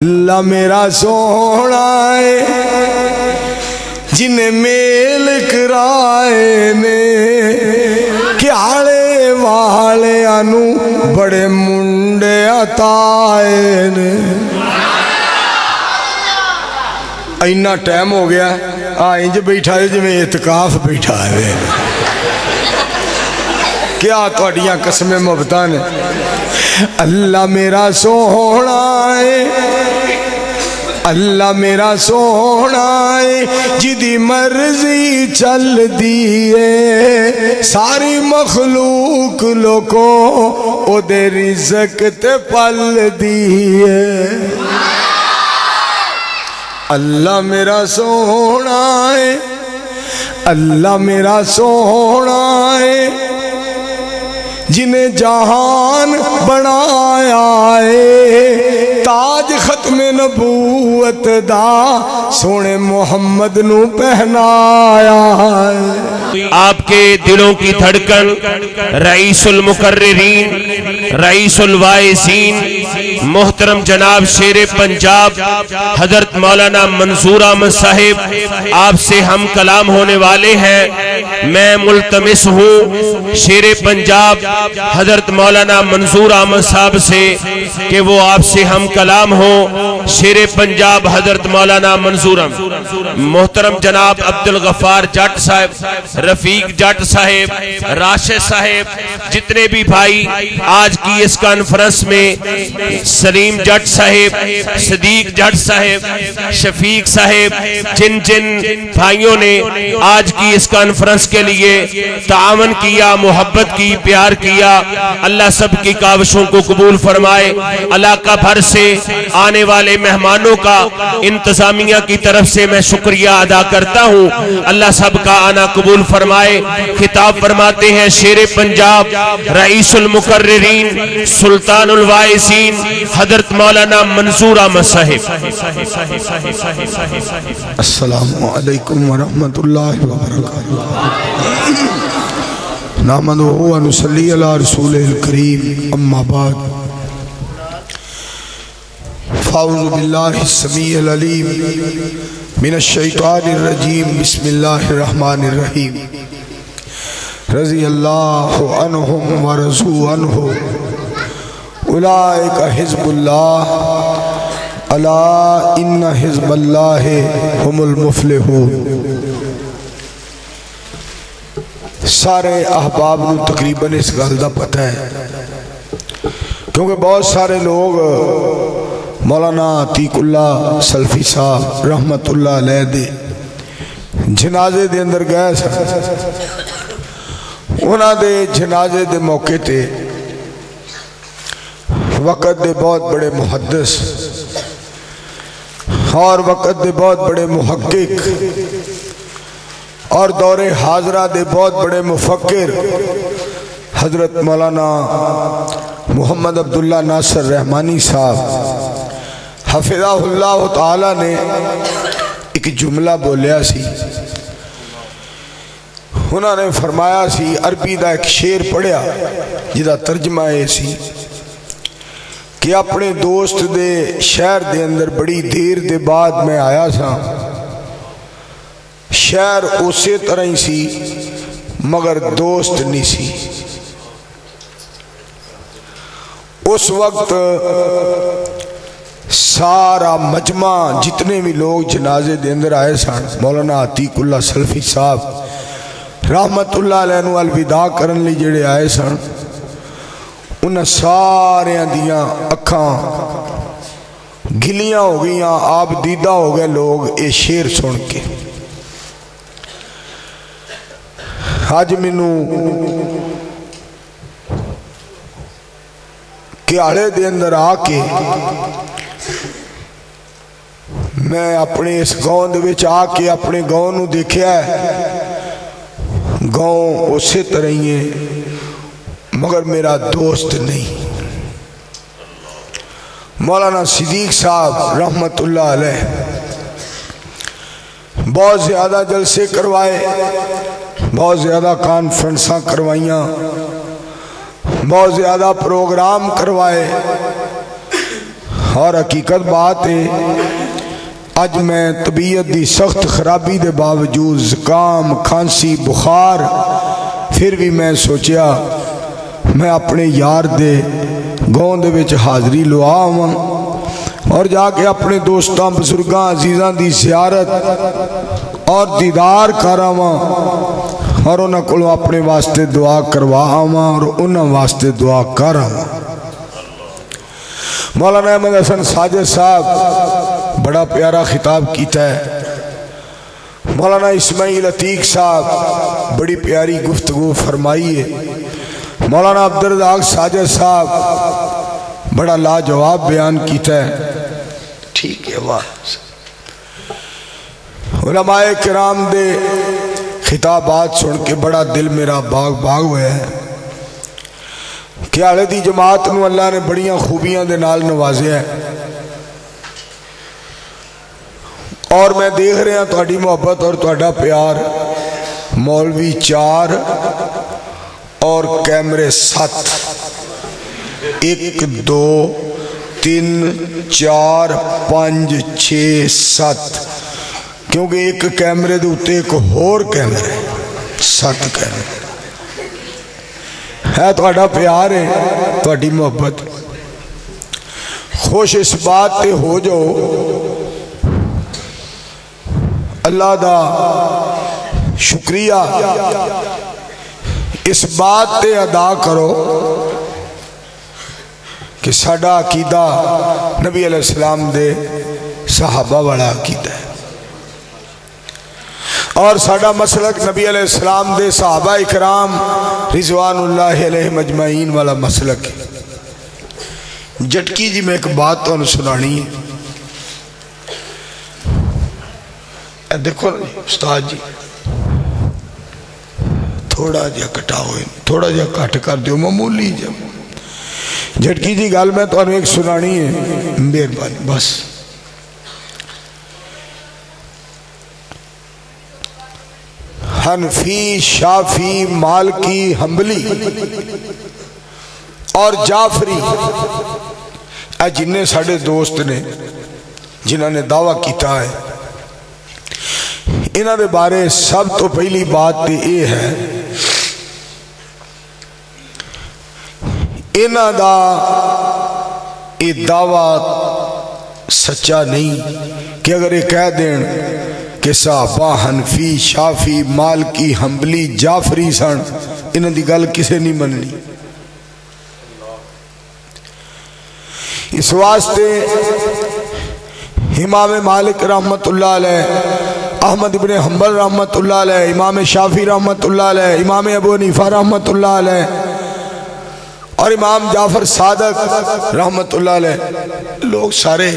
اللہ میرا سونا ہے جنہیں میل کرائے نے کہ آلے والے انو بڑے منڈے عطائے نے. اینا ٹائم ہو گیا انج بیٹھا ہے جویں اعتکاف بیٹھا ہے. کیا تہاڈیاں قسمیں مبتاں نے. اللہ میرا سونا ہے اللہ میرا سونا ہے جدی مرضی چل دیئے ساری مخلوق لوگوں او دے رزق تے پل دیئے. اللہ میرا سونا ہے اللہ میرا سونا ہے جنہیں جہان بنایا ہے تاج ختم نبوت دا سونے محمد نو پہنایا ہے. آپ کے دلوں کی دھڑکن رئیس المقررین رئیس الواعظین محترم جناب شیر پنجاب حضرت مولانا منظور احمد صاحب آپ سے ہم کلام ہونے والے ہیں. میں ملتمس ہوں شیر پنجاب حضرت مولانا منظور احمد صاحب سے کہ وہ آپ سے ہم کلام ہوں. شیر پنجاب حضرت مولانا منظور احمد. محترم جناب عبد الغفار جٹ صاحب رفیق جٹ صاحب راشد صاحب جتنے بھی بھائی آج کی اس کانفرنس میں سلیم جٹ صاحب صدیق جٹ صاحب شفیق صاحب جن بھائیوں نے آج کی اس کانفرنس کے لیے تعاون کیا محبت کی پیار کیا اللہ سب کی کاوشوں کو قبول فرمائے. علاقہ بھر سے آنے والے مہمانوں کا انتظامیہ کی طرف سے میں شکریہ ادا کرتا ہوں. اللہ سب کا آنا قبول فرمائے. خطاب فرماتے ہیں شیر پنجاب رئیس المقررین سلطان الواعظین حضرت مولانا منظور احمد صاحب. السلام علیکم ورحمۃ اللہ وبرکاتہ. نحمدہ و نصلی علی رسول الکریم اما بعد فاعوذ باللہ السمیع العلیم من الشیطان الرجیم بسم اللہ الرحمن الرحیم. رضی اللہ عنہم ورضوا عنہ اولئک حزب اللہ الا ان حزب اللہ هم المفلحون. سارے احباب نو تقریباً اس گل دا پتہ ہے کیونکہ بہت سارے لوگ مولانا عتیق اللہ سلفی صاحب رحمت اللہ علیہ دے جنازے دے اندر گئے سن. انہاں دے جنازے دے موقع تے وقت دے بہت بڑے محدث اور وقت دے بہت بڑے محقق اور دور حاضرہ دے بہت بڑے مفکر حضرت مولانا محمد عبداللہ ناصر رحمانی صاحب حفظہ اللہ تعالی نے ایک جملہ بولیا سی. انہوں نے فرمایا سی عربی دا ایک شعر پڑھیا جدا ترجمہ ہے سی کہ اپنے دوست دے شہر دے اندر بڑی دیر دے بعد میں آیا سا. شہر اسی طرح ہی سی مگر دوست نہیں سی. اس وقت سارا مجمع جتنے بھی لوگ جنازے دے اندر آئے سن مولانا عتیق اللہ سلفی صاحب رحمت اللہ علیہ نو الوداع کرن لی جڑے آئے سن انہاں سارے دیاں اکھاں گلیاں ہو گئیاں آپ دیدہ ہو گئے لوگ اے شعر سن کے. آج مینو کیاڑے دے اندر آ کے میں اپنے اس گاؤں دے وچ آ کے اپنے گاؤں نو دیکھیا ہے. گاؤں اسی طرح ہی ہے مگر میرا دوست نہیں. مولانا صدیق صاحب رحمت اللہ علیہ بہت زیادہ جلسے کروائے بہت زیادہ کانفرنساں کروائیاں بہت زیادہ پروگرام کروائے اور حقیقت بات ہے اج میں طبیعت دی سخت خرابی دے باوجود زکام کھانسی بخار پھر بھی میں سوچیا میں اپنے یار دے گاؤں دے وچ حاضری لوا آواں اور جا کے اپنے دوستاں بزرگاں عزیزاں دی زیارت اور دیدار کر آواں اور انہاں کولوں اپنے واسطے دعا کروا آواں اور انہاں واسطے دعا کر آواں۔ مولانا احمد حسن ساجد صاحب بڑا پیارا خطاب کیتا ہے، مولانا اسماعیل عتیق صاحب بڑی پیاری گفتگو فرمائی ہے، مولانا عبدالرزاق ساجد صاحب بڑا لاجواب بیان کیتا ہے۔ ٹھیک ہے، واہ علماء کرام دے خطابات سن کے بڑا دل میرا باغ ہوا ہے کہ آلے دی جماعت نو اللہ نے بڑیاں خوبیاں دے نال نوازیا ہے، اور میں دیکھ رہے ہیں تہاڈی محبت اور تہاڈا پیار، مولوی 4 اور کیمرے 7، 1 2 3 4 5 6 7، کیونکہ ایک کیمرے دے اتے ایک اور کیمرے 7 کیمرے ہے، تہاڈا پیار ہے، تہاڈی محبت۔ خوش اس بات تے ہو جاؤ اللہ دا شکریہ اس بات تے ادا کرو کہ ساڈا عقیدہ نبی علیہ السلام دے صحابہ والا عقیدہ ہے، اور ساڈا مسلک نبی علیہ السلام دے صحابہ اکرام رضوان اللہ علیہ مجمعین والا مسلک ہے۔ جٹکی جی میں ایک بات تو سنانی ہے، دیکھو استاد جی تھوڑا جا کٹاؤ، تھوڑا جا کٹ کر دیو، معمولی جا جھٹکی جی گل میں تو ایک سنانی ہے، مہربانی بس۔ حنفی شافی مالکی حنبلی اور جعفری اے جنہیں ساڑھے دوست نے جنہوں نے دعویٰ کیتا ہے، انہاں دے بارے سب تو پہلی بات تے یہ ہے انہاں دا یہ دعویٰ سچا نہیں کہ اگر یہ کہہ دیں کہ صحابہ حنفی شافی مالکی حنبلی جعفری سن، انہاں دی گل کسے نہیں مننی۔ اس واسطے امام مالک رحمت اللہ علیہ، احمد ابن حنبل رحمت اللہ علیہ، امام شافی رحمت اللہ علیہ، امام ابو حنیفہ رحمت اللہ علیہ اور امام جعفر صادق رحمت اللہ علیہ، لوگ سارے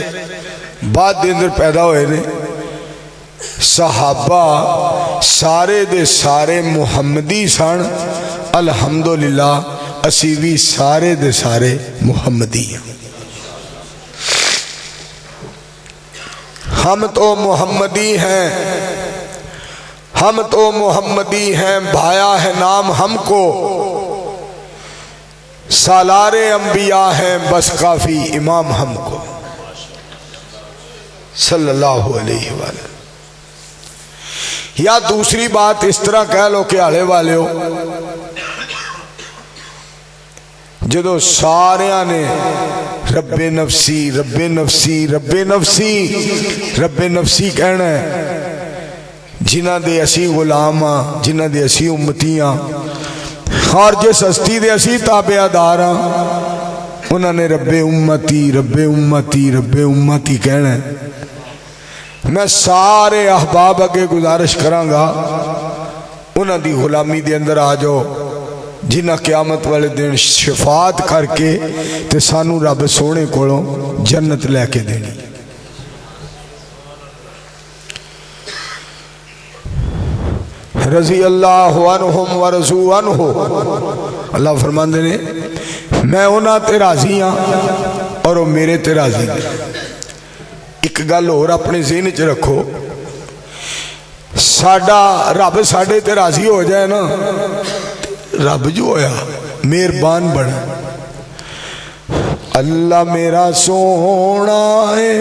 بعد دے اندر پیدا ہوئے نے، صحابہ سارے دے سارے محمدی سن، الحمدللہ اسی بھی سارے دے سارے محمدی ہیں۔ ہم تو محمدی ہیں، ہم تو محمدی ہیں، بھایا ہے نام ہم کو، سالار انبیاء ہیں بس کافی امام ہم کو، صلی اللہ علیہ وآلہ۔ یا دوسری بات اس طرح کہہ لو کہ آلے والے ہو، جدو ساریاں نے رب نفسی رب نفسی رب نفسی رب نفسی کہنا ہے، جنہ دے اسی غلاماں، جنہ دے اسی امتیاں، اور جس ہستی دے اسی تابعداراں، انہوں نے رب امتی رب امتی رب امتی کہنا ہے۔ میں سارے احباب اگے گزارش کرانگا انہوں دی غلامی دے اندر آ جاؤ، جنہ قیامت والے دن شفاعت کر کے تے سانو رب سونے کولوں جنت لے کے دینی۔ رضی اللہ عنہم ورضو عنہ، اللہ فرماندے نے میں انہاں تے راضی ہاں اور وہ میرے تے راضی ہیں۔ ایک گل اور اپنے ذہن چ رکھو، ساڈا رب ساڈے تے راضی ہو جائے نا، رب جو ہویا مہربان بنا، اللہ میرا سونا ہے،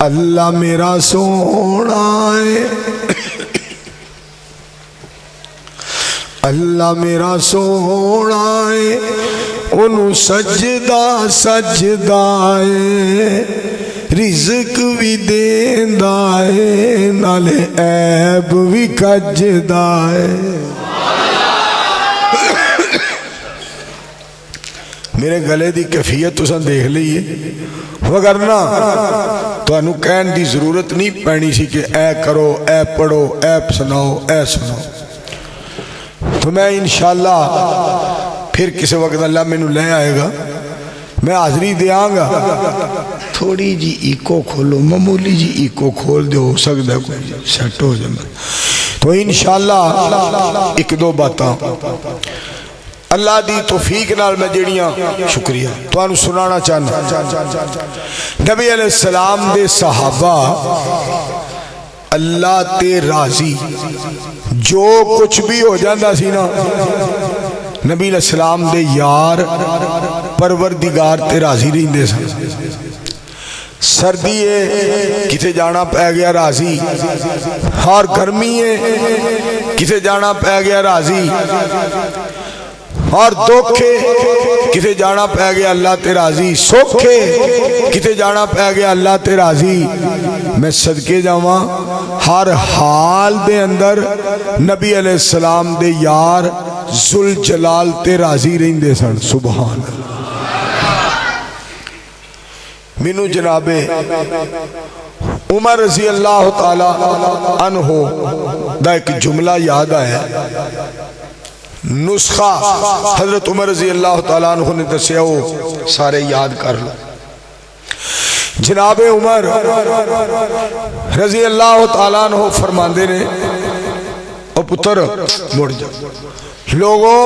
اللہ میرا سونا ہے، اللہ میرا سونا ہے، انہوں سجدہ سجدہ ہے، رزق بھی دیندا ہے، نالے عیب بھی کجدا ہے۔ میرے گلے دی کیفیت تساں دیکھ لئیے، وگرنہ تو انہوں کہن دی ضرورت نہیں پینی سی کہ اے کرو، اے پڑھو، اے سناؤ، اے سناؤ۔ تو میں انشاءاللہ پھر کسی وقت اللہ میں لے آئے گا، میں حاضری دیاں گا، تھوڑی جی ایکو کھولو، معمولی جی ایکو کھول دے، ہو سکتا ہے کوئی سیٹ ہو جائے۔ تو انشاءاللہ ایک دو باتاں اللہ دی توفیق نال میں جڑیاں شکریہ تو انہوں سنانا چاہنا۔ نبی علیہ السلام دے صحابہ اللہ تے راضی، جو کچھ بھی ہو جاندہ سی نا، نبی علیہ السلام دے یار پروردگار تے راضی رہن دے سن۔ سردی ہے کتے جانا پہ گیا راضی، اور گرمی ہے کتے جانا پہ گیا راضی، اور دکھے کتے جانا پہ گیا اللہ تے راضی، سکھے کتے جانا پہ گیا اللہ تے راضی۔ میں صدقے جاواں ہر حال دے اندر نبی علیہ السلام دے یار ذوالجلال تے راضی رہن دے سن۔ سبحان اللہ۔ مینوں جناب عمر رضی اللہ تعالی عنہ دا ایک جملہ یاد آیا، نسخہ حضرت عمر رضی اللہ تعالیٰ عنہ نے دسیا، وہ سارے یاد کر لو۔ جناب عمر رضی اللہ تعالیٰ عنہ فرماندے نے، او پتر مڑ جا، لوگوں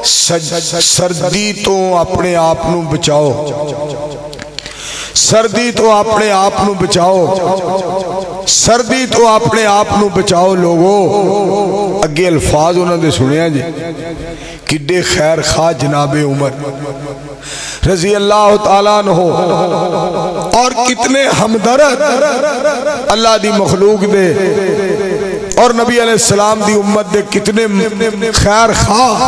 سردی تو اپنے آپ نو بچاؤ، سردی تو اپنے آپ نو بچاؤ، سردی تو اپنے آپ نو بچاؤ لوگوں۔ اگے الفاظ انہوں نے سنیا جی، کڈے خیر خواہ جناب عمر رضی اللہ تعالیٰ عنہ، اور کتنے ہمدرد اللہ دی مخلوق دے اور نبی علیہ السلام دی امت دے کتنے خیر خواہ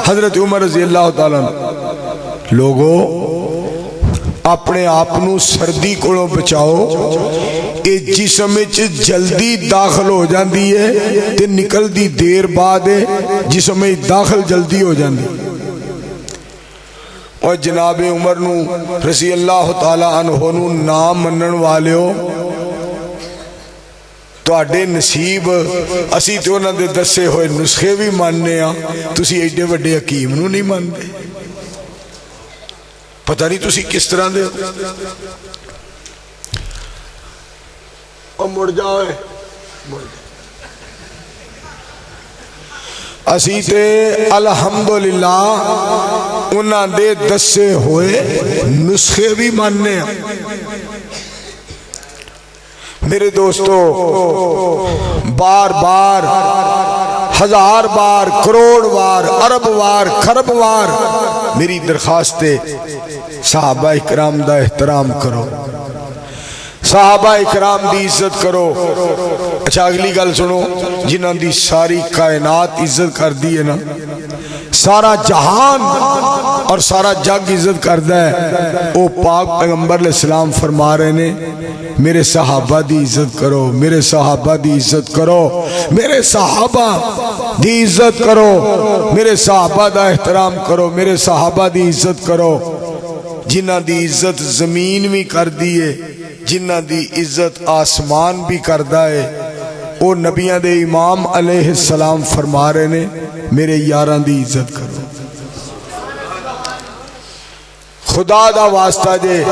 حضرت عمر رضی اللہ تعالیٰ عنہ۔ لوگوں اپنے آپنوں سردی کو بچاؤ، اے جسم وچ جلدی داخل ہو جاندی ہے تے نکل دی دیر بعد جسم وچ داخل جلدی ہو جاندی۔ اور جناب عمر نو رضی اللہ تعالی عنہ نو نام منن والیو، تو اڈے نصیب اسی تو انہاں دے دسے ہوئے نسخے بھی ماننے ہاں، تسی ایڈے وڈے حکیم نو نہیں مانتے۔ پتہ نہیں تسی کس طرح دے اور مڑ جاؤے اسی تے الحمدللہ انہاں دے دسے ہوئے نسخے بھی ماننے ہیں۔ میرے دوستو، بار بار، ہزار بار، کروڑ بار، ارب بار، خرب بار میری درخواست ہے، صحابہ اکرام دا احترام کرو، صحابہ اکرام دی عزت کرو۔ اچھا اگلی گل سنو، جنہاں دی ساری کائنات عزت کر دی ہے نا، سارا جہان اور سارا جگ عزت کردہ ہے، او پاک پیغمبر علیہ السلام فرما رہے نے، میرے صحابہ دی عزت کرو، میرے صحابہ دی عزت کرو، میرے صحابہ دی عزت کرو، میرے صحابہ دا احترام کرو، میرے صحابہ دی عزت کرو۔ جنہ دی عزت زمین بھی کر دیئے، جنہ دی عزت آسمان بھی کردہ ہے، او نبیاں دے امام علیہ السلام فرما رہے نے، میرے یاران دی عزت کرو۔ خدا دا واسطہ جے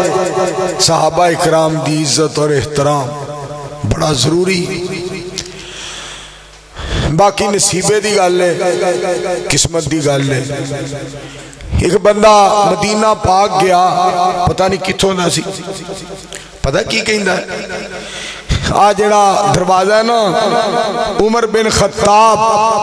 صحابہ اکرام دی عزت اور احترام بڑا ضروری۔ باقی نصیبے دی گل ہے، قسمت دی گل ہے۔ ایک بندہ مدینہ پاک گیا، پتہ نہیں کتھوں نہ سی، پتہ کی کہندہ ہے، جڑا دروازہ ہے نا عمر بن خطاب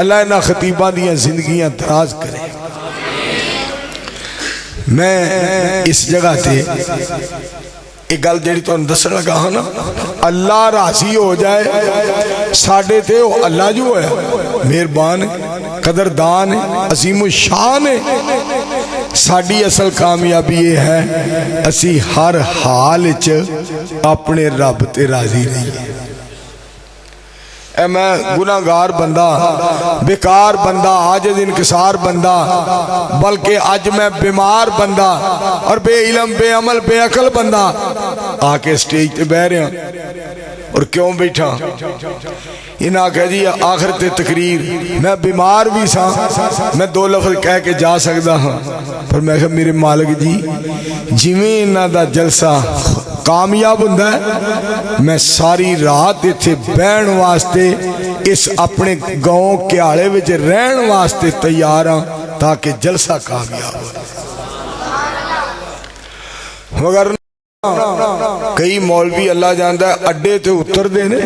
اللہ انہاں خطیباں دیاں زندگیاں دراز کرے۔ میں اس جگہ تے ایک گل جڑی تانوں دسن لگا ہاں نا، اللہ راضی ہو جائے ساڈے تے، او اللہ جو ہے مہربان ہے، قدردان ہے، عظیم الشان ہے۔ ساڈی اصل کامیابی یہ ہے اسی ہر حال وچ اپنے رب تے راضی رہیے۔ اے میں گناہگار بندہ، بیکار بندہ، عاجز انکسار بندہ، بلکہ اج میں بیمار بندہ اور بے علم بے عمل بے عقل بندہ آ کے سٹیج تے بیٹھ رہا، اور کیوں بیٹھا؟ انہاں کہہ جی آخر تے تقریر، میں بیمار بھی سا، میں 2 لفظ کہہ کے جا سکتا ہاں، پر میں کہا میرے مالک جی جویں انہاں دا جلسہ کامیاب ہوندا ہے، میں ساری رات ایتھے بہن واسطے اس اپنے گاؤں کیالے وچ رہن واسطے تیار ہاں تاکہ جلسہ کامیاب ہو۔ مگر کئی مولوی اللہ جانتا ہے اڈے تے اتر دینے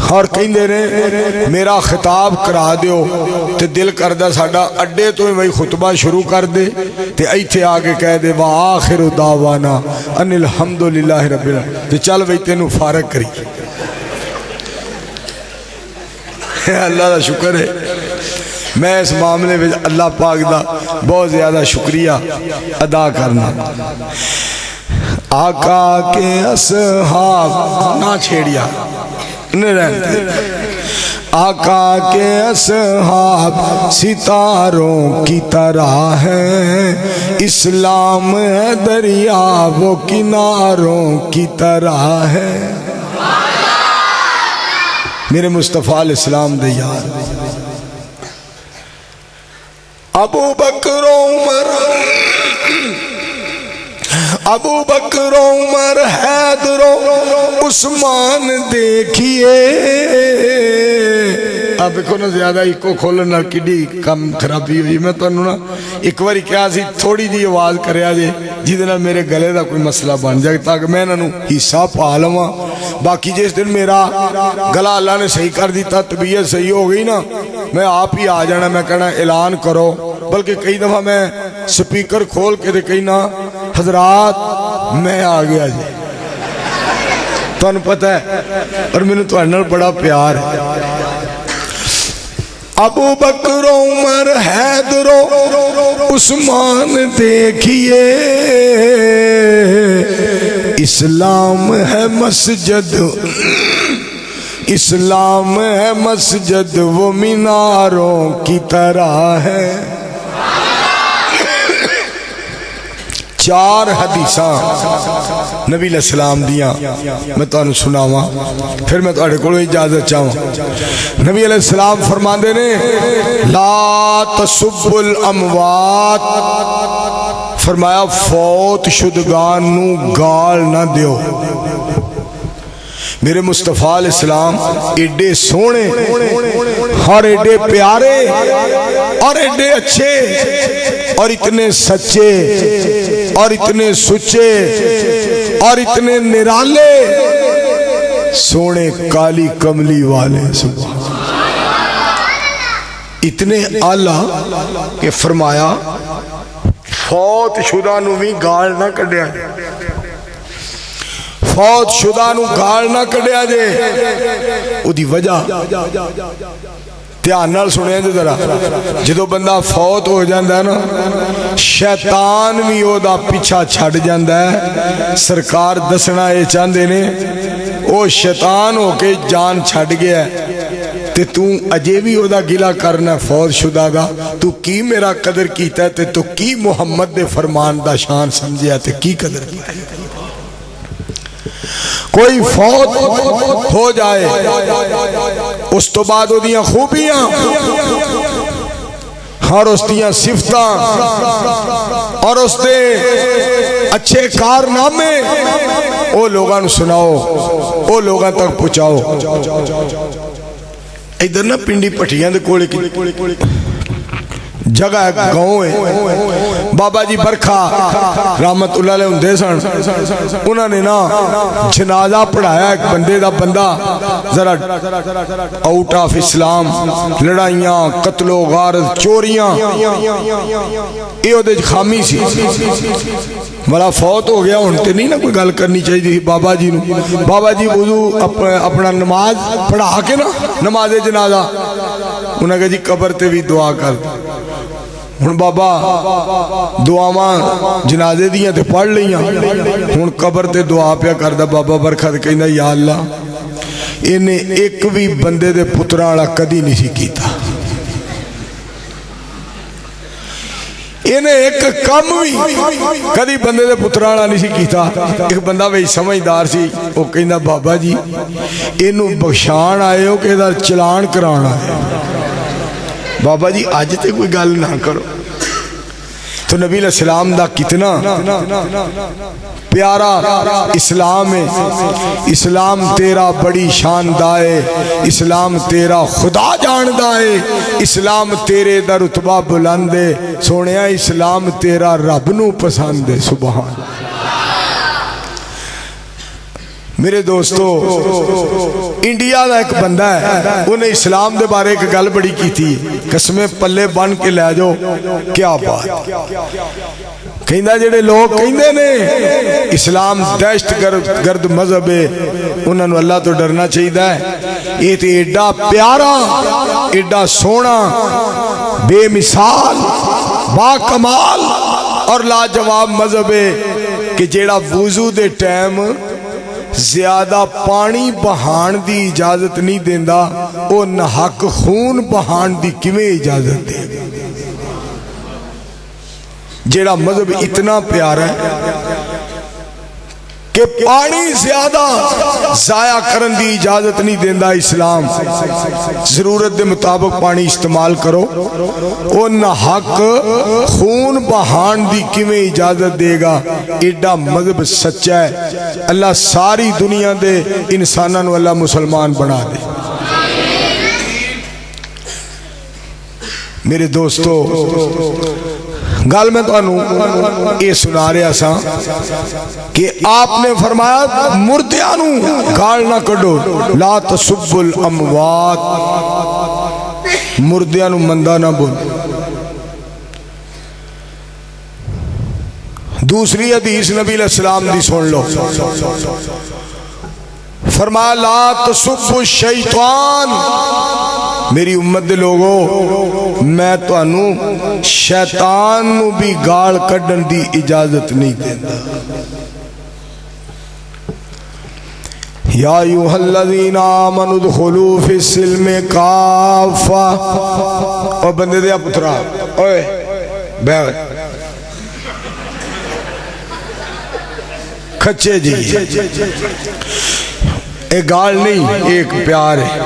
اور کہیں دینے میرا خطاب کرا دیو، تے دل کردہ ساڑا اڈے تو ہی خطبہ شروع کر دے، تے ایتھے آگے کہہ دے وآخر دعوانا ان الحمدللہ رب العالمین، تے چل بھئی تینوں فارغ کری۔ اللہ دا شکر ہے، میں اس معاملے میں اللہ پاک دا بہت زیادہ شکریہ ادا کرنا۔ آقا کے اصحاب نہ چھیڑیا نہیں رہتے، آقا کے اصحاب ستاروں کی طرح ہیں، اسلام ہے دریا وہ کناروں کی طرح ہے۔ میرے مصطفیٰ علیہ السلام دے یار ابو بکر عمر، ابو بکر عمر حیدر عثمان دیکھئے، اب دیکھو نا زیادہ ایکو کھولنا کڈی کم خرابی ہوئی۔ میں تو نا ایک باری کیا سی تھوڑی جی آواز کریا جے جیدنا میرے گلے دا کوئی مسئلہ بن جائے تاکہ میں انہوں حصہ پا لواں۔ باقی جس دن میرا گلا اللہ نے صحیح کر دیتا، طبیعت صحیح ہو گئی نا، میں آپ ہی آ جانا، میں کہنا اعلان کرو، بلکہ کئی دفعہ میں سپیکر کھول کے دے کہنا حضرات میں آ گیا جی، تو انہوں پتہ ہے اور میں نے تو انہوں بڑا پیار ہے۔ ابو بکر عمر حیدر عثمان دیکھئے، اسلام ہے مسجد، اسلام ہے مسجد وہ میناروں کی طرح ہے۔ 4 حدیثاں نبی علیہ السلام دیاں میں تو انہوں سناواں، پھر میں تو اڑے کوئی اجازت چاہوں۔ نبی علیہ السلام فرماندے نے لا تسب الاموات، فرمایا فوت شدگان نو گال نہ دیو۔ میرے مصطفیٰ علیہ السلام ایڈے سونے اور ایڈے پیارے اور ایڈے اچھے اور اتنے سچے اور اتنے سچے اور اتنے نرالے، سونے کالی کملی والے سبحان اتنے اعلیٰ کہ فرمایا فوت شدہ نو بھی گال نہ کڈیا، فوت شدہ نو گال نہ کڈیا جے۔ او دی وجہ دھیان نال سنیا جے ذرا، جدو بندہ فوت ہو جاندہ ہے نا شیطان بھی او دا پیچھا چھڑ جاندہ ہے۔ سرکار دسنا اے چاندے نے او شیطان ہو کے جان چھڑ گیا ہے تے تو اجے بھی او دا گلہ کرنا فوت شدہ دا، تو کی میرا قدر کیتا ہے تے تو کی محمد دے فرمان دا شان سمجھیا تے کی قدر کیتا ہے۔ کوئی فوت ہو جائے اس تو بعد وہ دیاں خوبیاں اور اس دیاں صفتاں اور اس دے اچھے کارنامے او لوگاں نو سناؤ، او لوگاں تک پہنچاؤ۔ ادھر نا پنڈی پٹھیاں دے کولے کی جگہ گاؤں ہے بابا جی برکھا رحمت اللہ علیہ ہوندے سن انہوں نے نا جنازہ پڑھایا ایک بندے دا بندہ ذرا آؤٹ آف اسلام لڑائیاں قتل و غارت چوریاں یہ وہ خامی سی بڑا فوت ہو گیا ہوں تے نہیں نا کوئی گل کرنی چاہیے بابا جی نو بابا جی وضو اپنا نماز پڑھا کے نا نماز جنازہ انہوں نے کہا جی قبر تے بھی دعا کر ہوں بابا دعاواں جنازے دیاں تے پڑھ لیاں ہوں قبر تے دعا پیا کردا بابا برکھا تے کہندا یا اللہ انہیں ایک بھی بندے دے پتراں والا کدی نہیں سی کیتا انہیں ایک کم بھی کدی بندے دے پتراں والا نہیں سی کیتا ایک بندہ وہی سمجھدار سی وہ کہندا بابا جی اینوں بخشان آئے ہو کہ ادھر چلان کران آئے بابا جی آج تے کوئی گل نہ کرو تو نبی علیہ السلام دا کتنا پیارا اسلام ہے اسلام تیرا بڑی شاندار ہے اسلام تیرا خدا جاندہ ہے اسلام تیرے دا رتبہ بلند ہے سونیا اسلام تیرا رب نو پسند ہے سبحان میرے دوستو انڈیا دا ایک بندہ ہے انہیں اسلام دے بارے ایک گل بڑی کی تھی قسمیں پلے بن کے لے جاؤ کیا بات کہندہ جڑے لوگ کہندے نے اسلام دہشت گرد مذہب ہے انہوں نے اللہ تو ڈرنا چاہیے یہ تو ایڈا پیارا ایڈا سونا بے مثال با کمال اور لاجواب مذہب ہے کہ جیڑا وضو دے ٹائم زیادہ پانی بہان دی اجازت نہیں دیندہ او نحق خون بہان دی کیویں اجازت دے جیڑا مذہب اتنا پیارا ہے کہ پانی زیادہ ضائع کرن دی اجازت نہیں دیندہ اسلام ضرورت دے مطابق پانی استعمال کرو او نحق خون بہان دی کیویں اجازت دے گا ایڈا مذہب سچا ہے اللہ ساری دنیا دے انسانوں اللہ مسلمان بنا دے میرے دوستو گل میں تو یہ سنا رہا سا کہ آپ نے فرمایا مردیانو گال نہ کڈو لا تسب الاموات مردیانو مندہ نہ بول دوسری حدیث نبی علیہ السلام دی سن لو فرمایا لا تسب الشیطان میری امت دے لوگو میں تو انہوں شیطان نو بھی گال کڈن دی اجازت نہیں دیتا یا ایوہ الذین آمنوا ادخلوا فی السلم کافہ اور بندے دیا پترا اوئے بیغ کھچے جی ایک گال نہیں ایک پیار ہے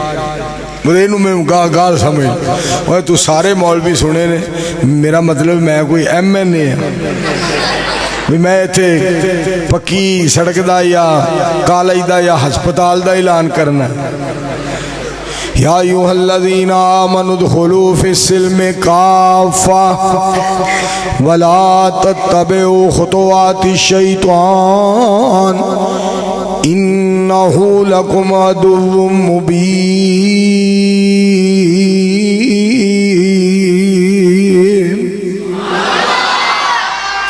مجھے انہوں میں گال سمجھ اور تو سارے مولوی سنے نے میرا مطلب میں کوئی ایم این اے ہے میں تھے پکی سڑک دا یا کالج دا یا ہسپتال دا اعلان کرنا یا ایوہ الذین آمنوا ادخلوا فی السلم کافہ ولا تتبعوا خطوات الشیطان انہو لکم عدو مبین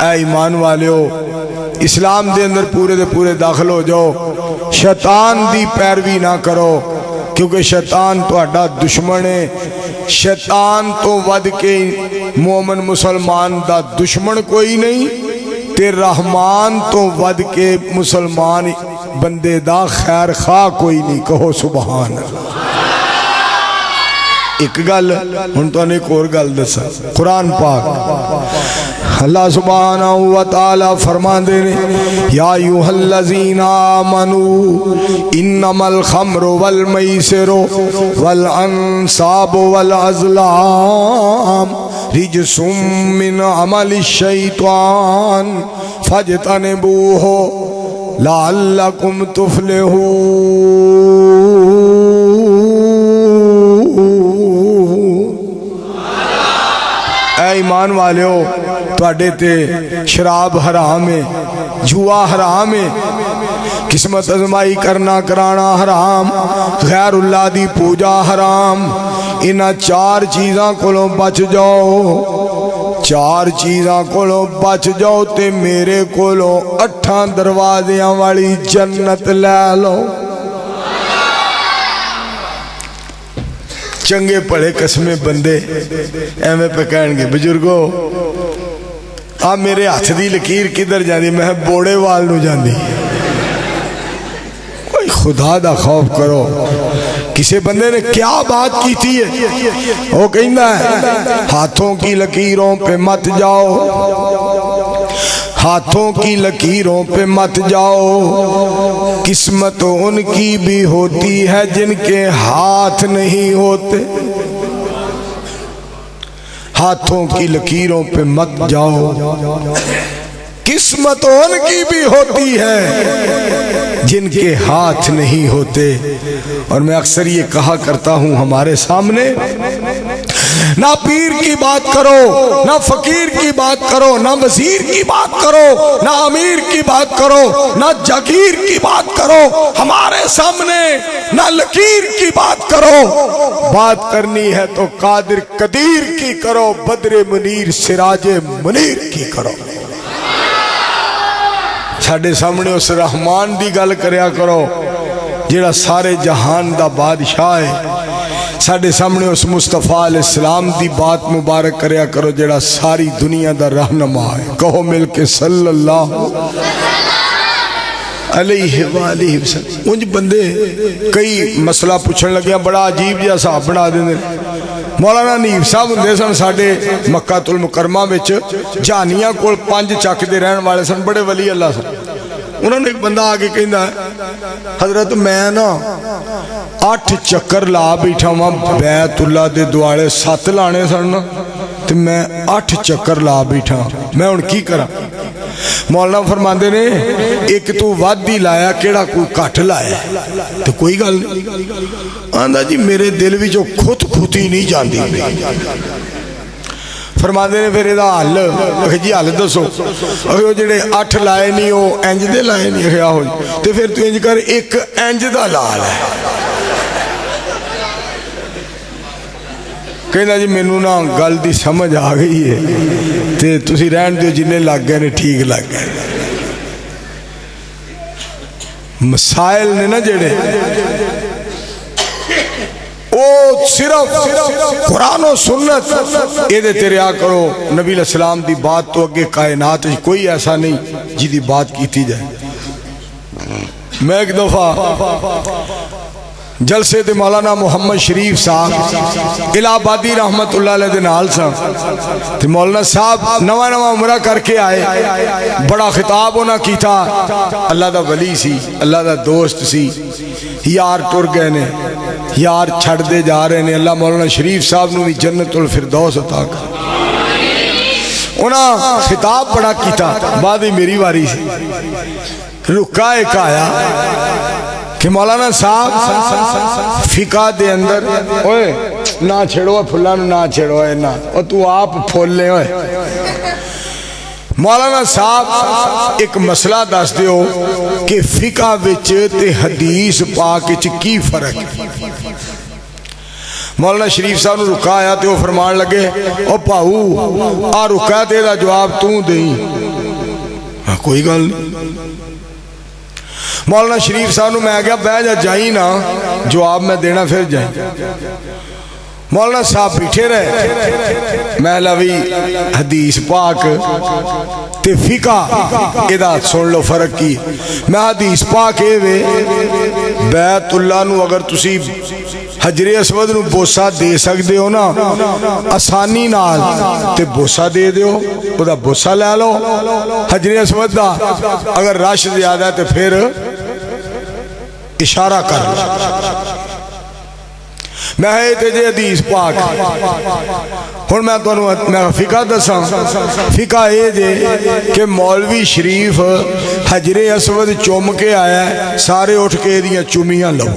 اے ایمان والیو اسلام دے اندر پورے دے پورے داخل ہو جاؤ شیطان دی پیروی نہ کرو کیونکہ شیطان تو اڈا دشمن ہے شیطان تو ود کے مومن مسلمان دا دشمن کوئی نہیں تے رحمان تو ود کے مسلمان بندے دا خیر خواہ کوئی نہیں کہو سبحان اللہ ایک گل ہن تو ایک اور گل دسا قرآن پاک اللہ سبحانہ وتعالی فرماندے نے یا ایھا الذین آمنوا انما الخمر والمیسر والانصاب والازلام رجس من عمل الشیطان فاجتنبوہ لعلکم تفلحون اے ایمان والے ہو تواڈے تے شراب حرام ہے، جوا حرام ہے، قسمت ازمائی کرنا کرانا حرام، غیر اللہ دی پوجا حرام۔ انہاں چار چیزاں کولوں بچ جاؤ، چار چیزاں کولوں بچ جاؤ تے میرے کولوں 8 دروازیاں والی جنت لے لو۔ چنگے پڑے قسمیں بندے ایویں پہ کہن گے بزرگو آ میرے ہاتھ دی لکیر کدھر جاندی؟ میں بوڑے وال نو جاندی۔ کوئی خدا دا خوف کرو۔ کسی بندے نے کیا بات کی تھی ہے؟ وہ کہنا ہے ہاتھوں کی لکیروں پہ مت جاؤ، ہاتھوں کی لکیروں پہ مت جاؤ، قسمت ان کی بھی ہوتی ہے جن کے ہاتھ نہیں ہوتے۔ ہاتھوں کی لکیروں پہ مت جاؤ، قسمت ان کی بھی ہوتی ہے جن کے ہاتھ نہیں ہوتے۔ اور میں اکثر یہ کہا کرتا ہوں ہمارے سامنے، نہ پیر کی بات کرو، نہ فقیر کی بات کرو، نہ وزیر کی بات کرو، نہ امیر کی بات کرو، نہ جاگیر کی بات کرو، ہمارے سامنے نہ لکیر کی بات کرو۔ بات کرنی ہے تو قادر قدیر کی کرو، بدر منیر سراج منیر کی کرو۔ ساڑھے سامنے اس رحمان دی گل کریا کرو جیڑا سارے جہان دا بادشاہ ہے۔ ساڑھے سامنے اس مصطفیٰ علیہ السلام دی بات مبارک کریا کرو جیڑا ساری دنیا دا رہنما ہے۔ کہو مل کے صلی اللہ علیہ وآلہ وسلم۔ انج بندے کئی مسئلہ پوچھن لگیا بڑا عجیب جہا صاحب بنا دیں۔ مولانا نیب صاحب ہندے سن ساڑھے مکہ المکرمہ وچ جانیاں کول 5 چک دے رہن والے سن، بڑے ولی اللہ سن۔ انہوں نے ایک بندہ آگے کہندا ہے حضرت میں نا 8 چکر لا بیٹھا ہوں بیت اللہ دے دوالے 7 لانے سن تو میں 8 چکر لا بیٹھا، میں ان کی کرا؟ مولانا فرماندے نے ایک تو وادی لایا کیڑا کوئی کٹ لایا تو کوئی گل نہیں آندا جی میرے دل بھی جو خود کھوتی نہیں جاندی۔ فرماندے نے پھر یہ حل جی حل دسو؟ وہ جڑے 8 لائے نہیں وہ انج دے لائے نہیں خیا ہوئی تو پھر تو انج کر ایک انج دا لا لے۔ کہنا جی مینوں نا گل دی سمجھ آ گئی ہے تے تسی رہن دیو جنہیں لگ گئے نے ٹھیک لگ گئے۔ مسائل نے نا جڑے او صرف قرآن و سنت اے دے تیرے آ کرو، نبی علیہ السلام دی بات تو اگے کائنات کوئی ایسا نہیں جی دی بات کیتی جائے۔ میں ایک دفعہ جلسے دے مولانا محمد شریف صاحب الہ آبادی رحمت اللہ علیہ دے نال سا تے مولانا صاحب نواں عمرہ کر کے آئے، بڑا خطاب ہونا کی تھا، اللہ دا ولی سی، اللہ دا دوست سی، یار ٹر گئے نے، یار چھڑ دے جا رہے نے، اللہ مولانا شریف صاحب نو بھی جنت الفردوس عطا کر۔ انہاں خطاب بڑا کی تھا، بعد ہی میری واری سی، رکا ایک آیا کہ مولانا صاحب فقہ دے اندر اوئے نہ چھڑو پھلانو نہ چھڑو ہے نہ اور تو آپ پھول لے ہوئے۔ مولانا صاحب ایک مسئلہ دس دیو کہ فقہ وچ تے حدیث پاک وچ کی فرق ہے۔ مولانا شریف صاحب نے رکا آیا تے وہ فرمان لگے او پاؤ آ رکا تے دا جواب تو دیں۔ کوئی گل نہیں۔ مولانا شریف صاحب نے میں گیا بہ جا جائیں نا جواب میں دینا پھر جائیں۔ مولانا صاحب بیٹھے رہے، میں لوی حدیث پاک تے فقہ ادا سن لو فرق کی۔ میں حدیث پاک اے وے بیت اللہ نو اگر تسی حجر اسود نو بوسا دے سکتے ہو نا آسانی نال تے بوسا دے دیو، او دا بوسا لے لو۔ حجر اسود دا اگر رش زیادہ ہے تے پھر اشارہ کر لو۔ میں ہے تجھے حدیث پاک ہن میں تو میں فقہ دساں، فقہ اے جے کہ مولوی شریف حجر اسود چوم کے آیا ہے، سارے اٹھ کے دیاں چومیاں لو۔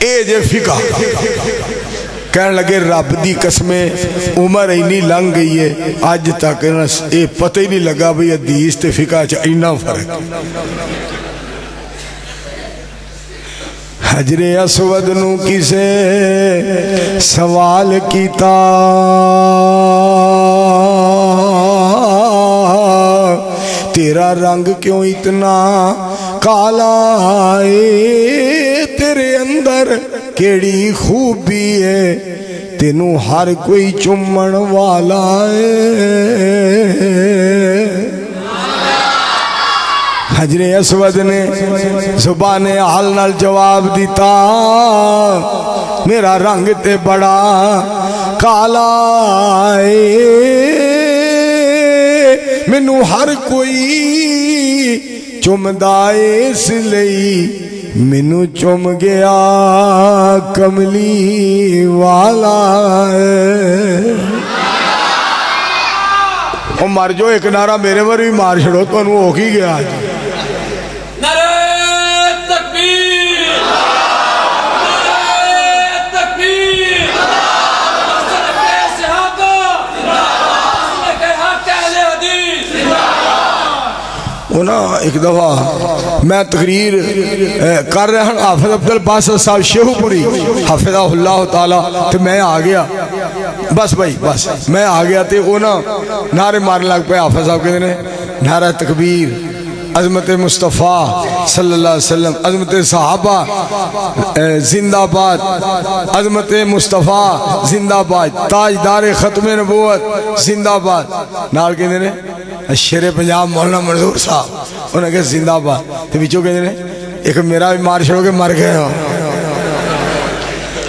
اے جے فقہ کہنے لگے رب دی قسمیں عمر اینی لنگ گئی ہے اج تک یہ پتہ ہی نہیں لگا بھئی حدیث تے فقہ چ اینا فرق حجر اسود نو کسے سوال کیتا تیرا رنگ کیوں اتنا کالا ہے تیرے اندر کیڑی خوبی ہے تینوں ہر کوئی چمن والا ہے حجر اسود نے زبان حال نال جواب دیتا میرا رنگ تے بڑا کالا ہے مینوں ہر کوئی چمدا اس لئی مینوں چم گیا کملی والا ہے او مر جو ایک نعرہ میرے ور بھی مار چھڑو تو انہوں ہو کی گیا ایک دفعہ میں تقریر کر رہا ہوں حافظ عبد الباسط صاحب شیخو پوری حافظہ اللہ تعالی تو میں آ گیا بس بھائی بس میں آ گیا تے وہ نا نعرے مارنے لگ پہ حافظ صاحب کہتے ہیں نعرہ تکبیر عظمت مصطفیٰ صلی اللہ علیہ وسلم عظمت صحابہ زندہ باد عظمت مصطفیٰ زندہ باد تاجدار ختم نبوت زندہ باد نال کہتے ہیں شیر پنجاب مولانا منظور صاحب انہوں نے کہا زندہ باد تو بیچو کہتے ہیں ایک میرا بھی مار چھوڑو کہ مر گئے ہو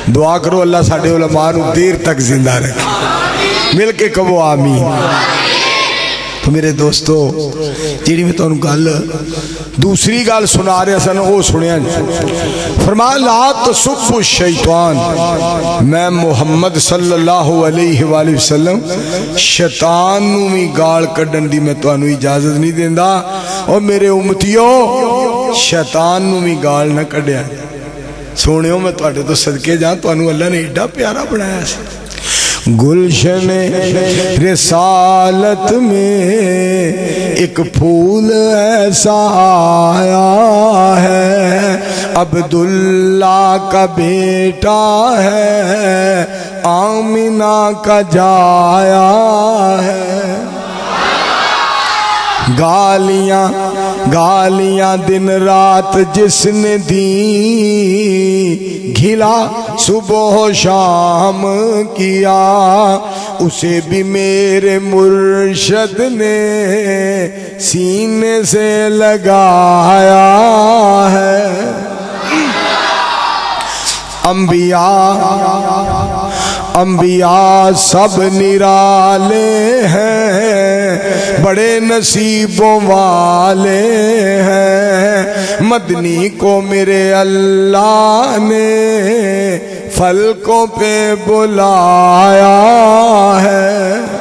دعا کرو اللہ ساڑھے علماء نو دیر تک زندہ رکھے مل کے کبو آمین تو میرے دوستو جیڑی میں تو انہوں گل دوسری گل سنا رہے سن وہ سنیا فرمایا لا تسب الشیطان میں محمد صلی اللہ علیہ وآلہ وسلم شیطان نو بھی گال کڈن دی میں تو انہوں اجازت نہیں دیندہ اور میرے امتیوں شیطان نو بھی گال نہ کڈیا سونیوں میں تو آٹے تو صدقے جان تو انہوں اللہ نے ایڈا پیارا بنایا سی گلشن رسالت میں ایک پھول ایسا آیا ہے عبداللہ کا بیٹا ہے آمنہ کا جایا ہے گالیاں گالیاں دن رات جس نے دی گھلا صبح و شام کیا اسے بھی میرے مرشد نے سینے سے لگایا ہے انبیاء سب نرالے ہیں بڑے نصیبوں والے ہیں مدنی کو میرے اللہ نے فلکوں پہ بلایا ہے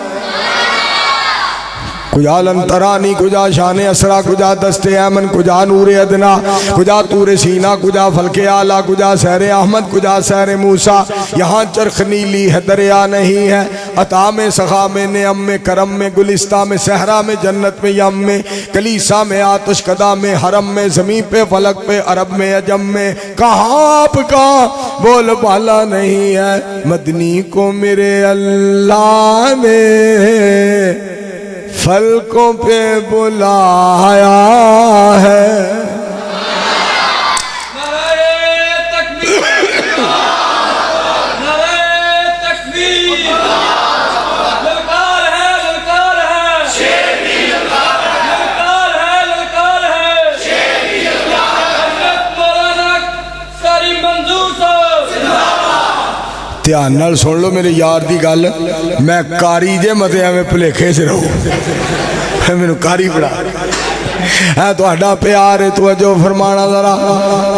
کجا لنترانی کجا شان اسرا کجا دست ایمن کجا نور ادنا کجا تور سینہ کجا فلک اعلیٰ کجا سیر احمد کجا سیر موسیٰ یہاں چرخ نیلی ہے دریا نہیں ہے عطا میں سخا میں نعم میں کرم میں گلستہ میں صحرا میں جنت میں یم میں کلیسا میں آتش کدا میں حرم میں زمین پہ فلک پہ عرب میں عجم میں کہاں آپ کا بول بالا نہیں ہے مدنی کو میرے اللہ نے فلکوں پہ بلایا ہے دھیان نال سن لو میرے یار دی گل میں کاری جے متے میں بھلیکھے سے رہوں میں کاری پڑھا ہے تو پیار ہے توجہ فرمانا ذرا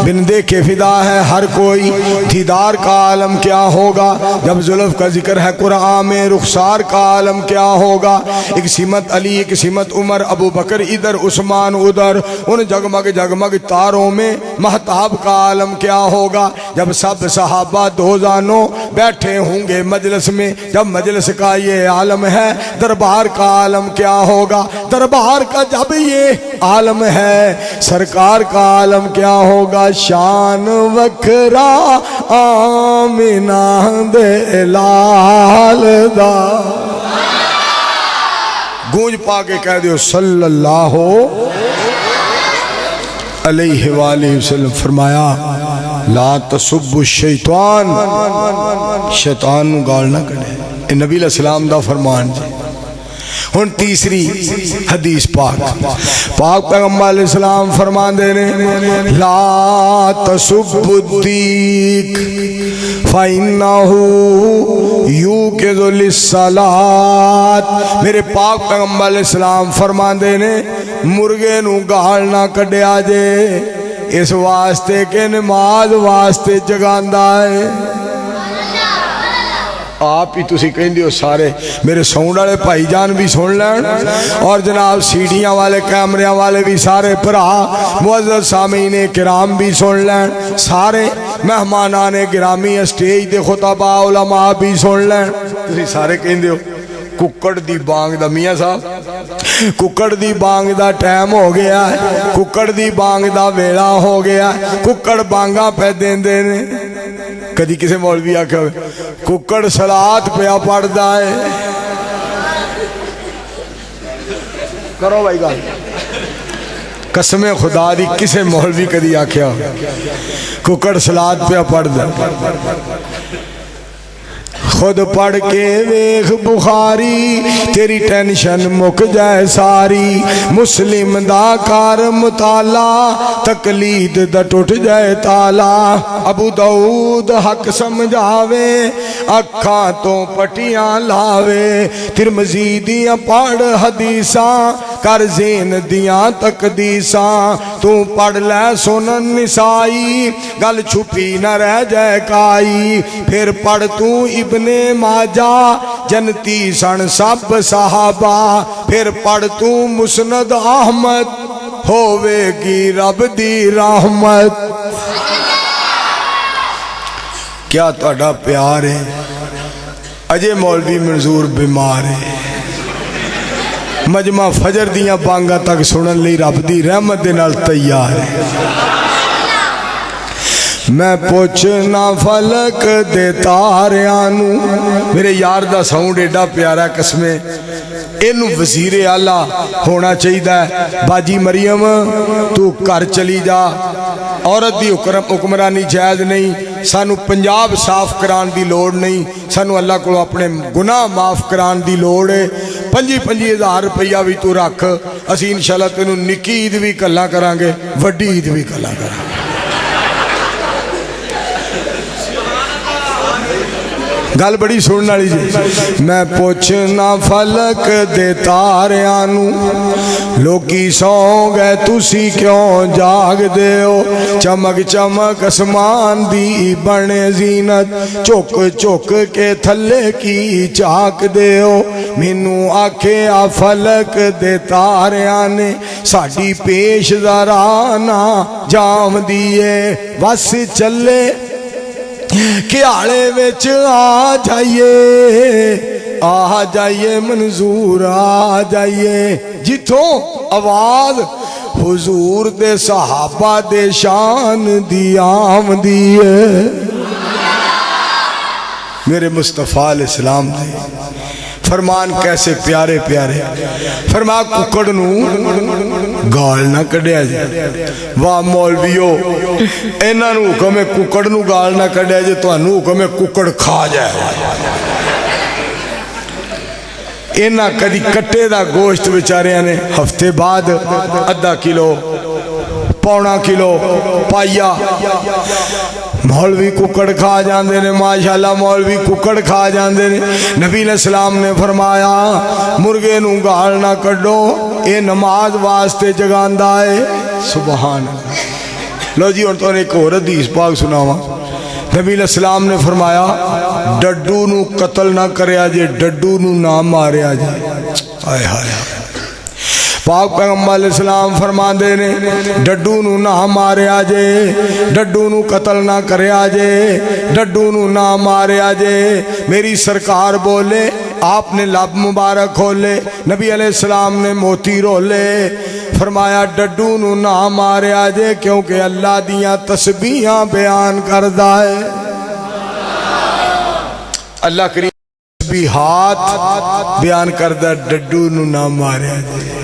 بن دیکھے فدا ہے ہر کوئی دیدار کا عالم کیا ہوگا جب زلف کا ذکر ہے قرآن میں رخسار کا عالم کیا ہوگا ایک سمت علی ایک سمت عمر ابو بکر ادھر عثمان ادھر ان جگمگ جگمگ تاروں میں مہتاب کا عالم کیا ہوگا جب سب صحابہ دوزانوں بیٹھے ہوں گے مجلس میں جب مجلس کا یہ عالم ہے دربار کا عالم کیا ہوگا دربار کا جب یہ عالم ہے سرکار کا عالم کیا ہوگا شان وکھرا آمینہ دے لال دا گونج پا کے کہہ دیو صلی اللہ علیہ وآلہ وسلم فرمایا لا تسب الشیطان شیطان نو گال نہ کڑے اے نبی علیہ السلام دا فرمان جی ہن تیسری حدیث پاک پیغمبر علیہ السلام فرمان دے نے لا تسب الدیک فَإِنَّهُ يُوقِظُ لِلصَّلَاةِ میرے پاک پیغمبر علیہ السلام فرمان دے نے مرغے نو گال نہ کڈیا جے اس واسطے کہ نماز واسطے جگاندہ ہے آپ ہی تسی کہیں دیو سارے میرے ساؤنڈ والے بھائی جان بھی سن لین اور جناب سیڈیاں والے کیمریاں والے بھی سارے بھرا معزز سامعین کرام بھی سن لین سارے مہمانان گرامی اسٹیج دے خطباء علماء بھی سن لین تسی سارے کہیں دیو ککڑ دی بانگ دا میاں صاحب ککڑ دی بانگ دا ٹائم ہو گیا ہے ککڑ دی بانگ دا ویلا ہو گیا ہے ککڑ بانگاں پہ دین دینے کدی کسے مولوی آکھا ہوئے ککڑ صلات پہ پڑھ دائے کرو بھائی گا قسم خدا دی کسے مولوی کدی آکھا ہوئے ککڑ صلات پہ پڑھ دائے خود پڑھ کے ویخ بخاری تیری ٹینشن مک جائے ساری مسلم دا کار مطالعہ تقلید دا ٹوٹ جائے تالا ابو داؤد حق سمجھاوے اکھاں تو پٹیاں لاوے ترمذی دیاں پڑھ حدیثاں کر زین دیاں تقدیساں تو پڑھ لے سنن نسائی گل چھپی نہ رہ جائے کائی پھر پڑھ تو ابن ماجہ جنتی سن سب صحابہ پھر پڑھ تو مسند احمد ہووے گی رب دی رحمت کیا تہاڈا پیار ہے اجے مولوی منظور بیمار ہے مجمع فجر دیاں بانگا تک سنن لی رب دی رحمت دے نال تیار ہے میں پوچھنا فلک دے تاریانو میرے یار دا ساؤنڈ ایڈا پیارا قسمیں اینو وزیر اعلیٰ ہونا چاہیے ہے باجی مریم تو کر چلی جا عورت دی حکمرانی جائز نہیں سانو پنجاب صاف کران دی لوڑ نہیں سانو اللہ کو اپنے گناہ معاف کران دی لوڑ ہے 5,000 روپیہ بھی تو رکھ اسی انشاءاللہ تینو نکی عید بھی کلا کرانگے وڈی عید بھی کلا کرانگے گل بڑی سننے والی جی میں پوچھنا فلک دے تاریانو لوکی سو گئے تسی کیوں جاگ دے ہو چمک چمک اسمان دی بنے زینت چوک چوک کے تھلے کی چاک دے ہو مینو آکھے آ فلک دے تاریانے ساڑی پیش ذرانا جام دیئے بس چلے کیالے وچ آ جائیے منظور آ جائیے جتوں آواز حضور دے صحابہ دے شان دی آمدی ہے میرے مصطفیٰ علیہ السلام دے فرمان کیسے پیارے پیارے فرما ککڑ نو گال نہ کڈیا جائے واہ مولویو اینا نو حکم ہے ککڑ نو گال نہ کڈیا جائے تو انو حکم ہے ککڑ کھا جائے اینا کدی کٹے دا گوشت بیچارے نے ہفتے بعد ادھا کلو پونا کلو پائیا مولوی ککڑ کھا جاندے نے ماشاءاللہ مولوی ککڑ کھا جاندے نے نبی علیہ السلام نے فرمایا مرغے نو گال نہ کڈو یہ نماز واسطے جگاندا ہے سبحان اللہ لو جی ہن تو ایک اور حدیث پاک سناواں نبی علیہ السلام نے فرمایا ڈڈو نو قتل نہ کریا جے ڈڈو نو نہ ماریا جے ہائے ہائے پاک پیغمبر علیہ السلام فرماندے نے ڈڈو نو نہ ماریا جے ڈڈو نو قتل نہ کریا جے ڈڈو نو نہ ماریا جے میری سرکار بولے آپ نے لب مبارک کھولے نبی علیہ السلام نے موتی رولے فرمایا ڈڈو نو نہ ماریا جے کیونکہ اللہ دیاں تسبیحاں بیان کردہ ہے اللہ کریم تسبیحات بیان کردہ ڈڈو نو نہ ماریا جے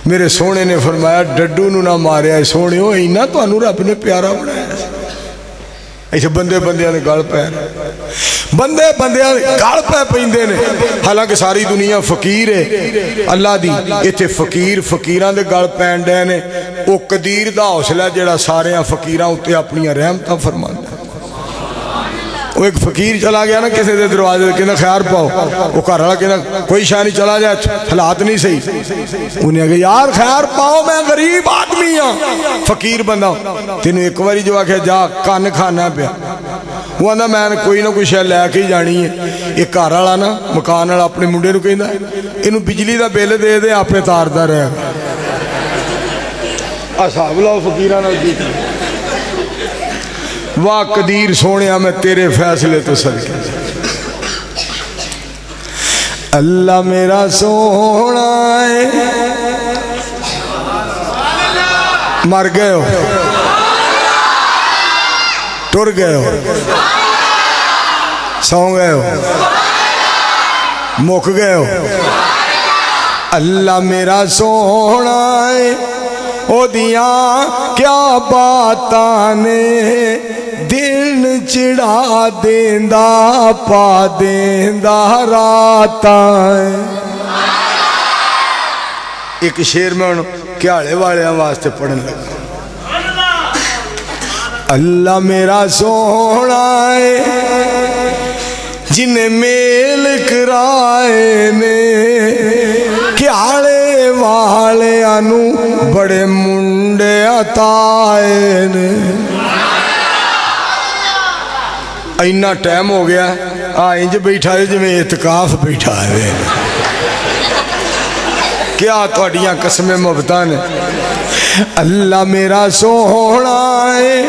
میرے سونے نے فرمایا ڈڈو نو نہ ماریا سونے ہو اینا تو انو رب نے پیارا بنایا ایسے بندے بندیاں نے گال پہ بندے بندیاں نے گال پہ پہندے نے حالانکہ ساری دنیا فقیر ہے اللہ دی ایتھے فقیر فقیران دے گال پہندے نے او قدیر دا حوصلہ جڑا سارے فقیران ہوتے اپنی رحمتاں فرماندے وہ ایک فقیر چلا گیا نا کسی دے دروازے کہنا خیار پاؤ وہ گھر والا کہنا کوئی شاہ نہیں چلا جائے حالات نہیں صحیح انہیں کہا یار خیار پاؤ میں غریب آدمی ہاں فقیر بندہ ہوں تینوں ایک باری جو آکھے جا کان کھانا پیا وہ آندا میں کوئی نہ کوئی شاہ لے کے ہی جانی ہے ایک گھر والا نا مکان والا اپنے منڈے نو کہندا اینوں بجلی دا بل دے دے آپے تاردا رہے اصحاب لاؤ فقیراں نال کی واہ قدیر سونیا میں تیرے فیصلے تو صدقے اللہ میرا سونا ہے مر گئے ہو ٹر گئے ہو سو گئے ہو مک گئے ہو اللہ میرا سونا ہے او دیاں کیا باتاں نے دن چڑھا دیندہ پا دیندہ راتاں ایک شیر میں کیاڑے والے واسطے پڑھن لگا اللہ میرا سونا ہے جنہیں میل کرائے نے کیاڑے والے انو بڑے منڈے عطائے نے اینا ٹائم ہو گیا انج بیٹھا ہے جو میں اعتکاف بیٹھا ہے کیا توڑیاں قسمیں مبتاں نے اللہ میرا سونا ہے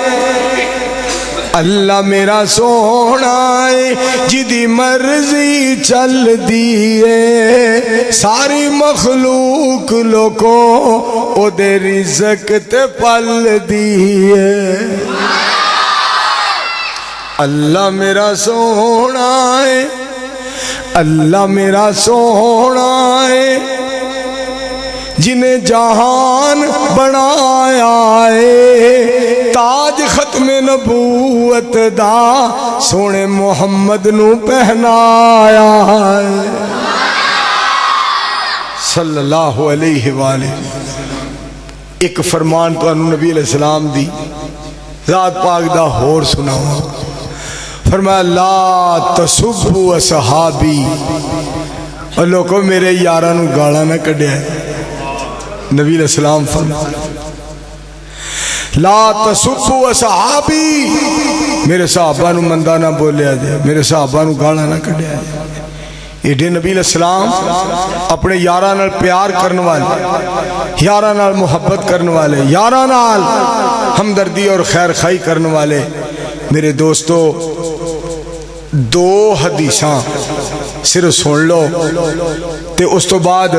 اللہ میرا سونا ہے جدی مرضی چل دیئے ساری مخلوق لوگوں او دے رزق تے پل دیئے اللہ میرا سونا ہے اللہ میرا سونا ہے جنہیں جہان بنایا ہے تاج ختم نبوت دا سونے محمد نو پہنایا ہے صلی اللہ علیہ وآلہ ایک فرمان تو انہوں نبی علیہ السلام دی ذات پاک دا ہور سناؤں فرمایا لا تسبو اصحابی اور لوگوں میرے یارانو گاڑا نہ کڑیا ہے نبی علیہ السلام فرمایا لا تسبو اصحابی میرے صحابہ نو مندہ نہ بولیا جائے میرے صحابہ نو گاڑا نہ کڑیا جائے ایڈے نبی علیہ السلام اپنے یاران نال پیار کرنے والے یاران نال محبت کرنے والے یاران نال ہمدردی اور خیر خائی کرنے والے میرے دوستو دو حدیثاں صرف سن لو تے اس تو بعد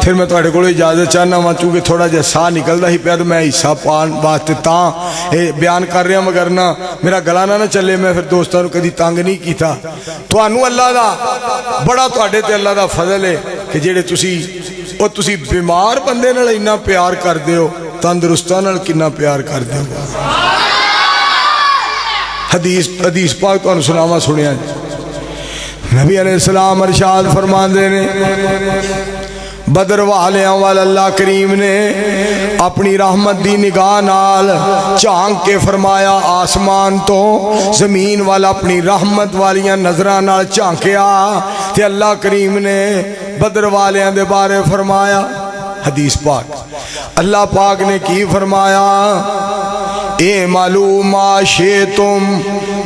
پھر میں تواڈے کولوں اجازت چاہنا ہاں چونکہ تھوڑا جہا ساہ نکلدا ہی پیا تو میں حصہ پان واسطے تاں بیان کر رہا مگر نہ میرا گلا نہ چلے میں پھر دوستاں نوں کدی تنگ نہیں کیتا تانوں اللہ دا بڑا تواڈے تے اللہ دا فضل ہے کہ جڑے تسی بیمار بندے نال اتنا پیار کردے ہو تندرستاں نال کتنا پیار کردے ہو حدیث پاک تو سناوا سنیا نبی علیہ السلام ارشاد فرماندے نے بدر والیاں والا اللہ کریم نے اپنی رحمت دی نگاہ نال چانک کے فرمایا آسمان تو زمین والا اپنی رحمت والیاں نظران نال چانکیا تے اللہ کریم نے بدر والیاں دے بارے فرمایا حدیث پاک اللہ پاک نے کی فرمایا اے معلوم تم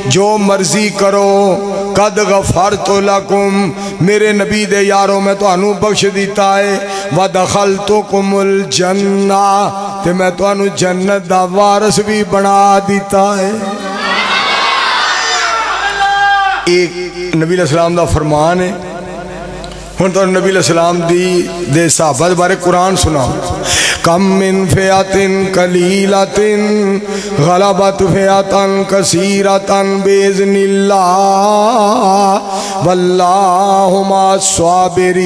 جو مرضی کرو قد غفرت لکم میرے نبی دے یاروں میں تانوں بخش دیتا ہے ودخلتکم الجنہ تے میں تانوں جنت دا وارث بھی بنا دیتا ہے ایک نبی علیہ السلام دا فرمان ہے ہن تو نبی علیہ السلام دے صحابہ بارے قرآن سنا کم من فئۃ قلیلۃ غلبت فئۃ کثیرۃ باذن اللہ واللہ مع الصابرین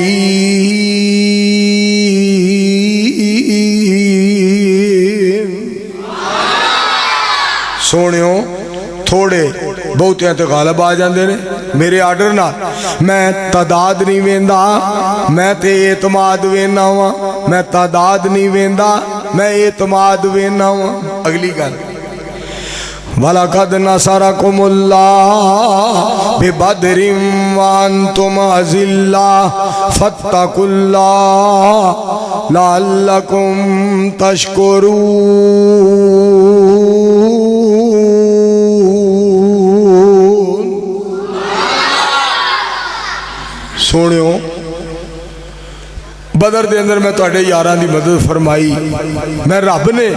سونیو تھوڑے بہتیاں تے غالب آ جاندے نے میرے آرڈر نہ میں تعداد نہیں ویندا میں تے اعتماد وینا ہاں میں تعداد نہیں ویندا میں اعتماد وینا ہاں اگلی گل وَلَقَدْ نَصَرَكُمُ اللَّهُ بِبَدْرٍ وَأَنْتُمْ أَذِلَّةٌ فَاتَّقُوا اللَّهَ لَعَلَّكُمْ تَشْكُرُونَ سونیو بدر دے اندر میں تواڈے یاراں دی مدد فرمائی میں رب نے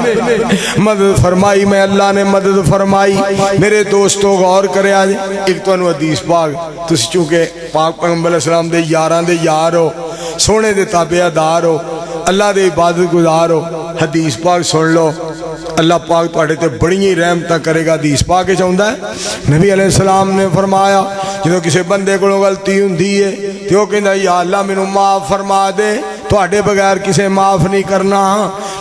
مدد فرمائی میں اللہ نے مدد فرمائی میرے دوستو غور کرے آج ایک تو حدیث پاک تسی چونکہ پاک پیغمبر علیہ السلام دے یاراں دے یار ہو سونے دے تابعہ دار ہو اللہ دے عبادت گزار ہو حدیث پاک سن لو اللہ پاک تواڈے تے بڑی رحمتاں کرے گا حدیث پاک چاہندا ہے نبی علیہ السلام نے فرمایا جدوں کسی بندے کو غلطی ہوندی ہے تے او کہندا یا اللہ مینوں معاف فرما دے تواڈے بغیر کسے معاف نہیں کرنا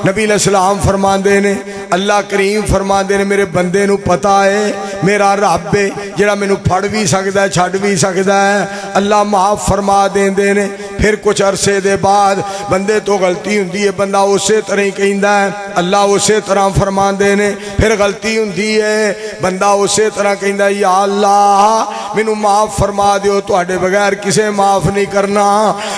نبی علیہ السلام فرماندے نے اللہ کریم فرماندے نے میرے بندے نو پتہ ہے میرا رب ہے جڑا مینوں پھڑ بھی سکدا ہے چھڈ بھی سکدا ہے اللہ معاف فرما دیندے نے پھر کچھ عرصے دے بعد بندے تو غلطی ہوندی ہے بندہ اسی طرح ہی کہندا ہے اللہ اسی طرح فرماندے نے پھر غلطی ہوندی ہے بندہ اسی طرح کہندا ہے یا اللہ مینوں معاف فرما دیو تواڈے بغیر کسے معاف نہیں کرنا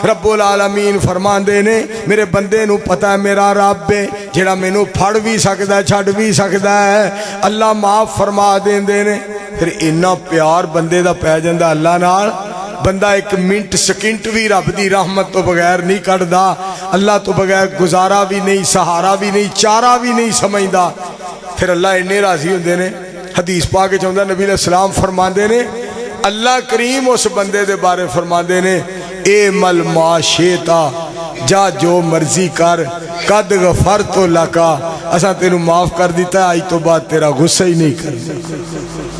رب العالمین فرماندے نے میرے بندے نو پتہ ہے میرا رب ہے جڑا مینوں پھڑ بھی سکدا ہے چھڈ بھی سکدا ہے اللہ معاف فرما دیندے نے پھر اتنا پیار بندے دا پی جاندا اللہ نال بندہ ایک منٹ سکنٹ بھی رب دی رحمت تو بغیر نہیں کٹدا اللہ تو بغیر گزارا بھی نہیں سہارا بھی نہیں چارہ بھی نہیں سمجھدا پھر اللہ اتنے راضی ہوندے نے حدیث پاک وچ ہوندا نبی علیہ السلام فرماندے نے اللہ کریم اس بندے دے بارے فرماندے نے اے مل ما شیتا جا جو مرضی کر قد غفرت لکا اساں تینوں معاف کر دیتا ہے آج تو بعد تیرا غصہ ہی نہیں کرنا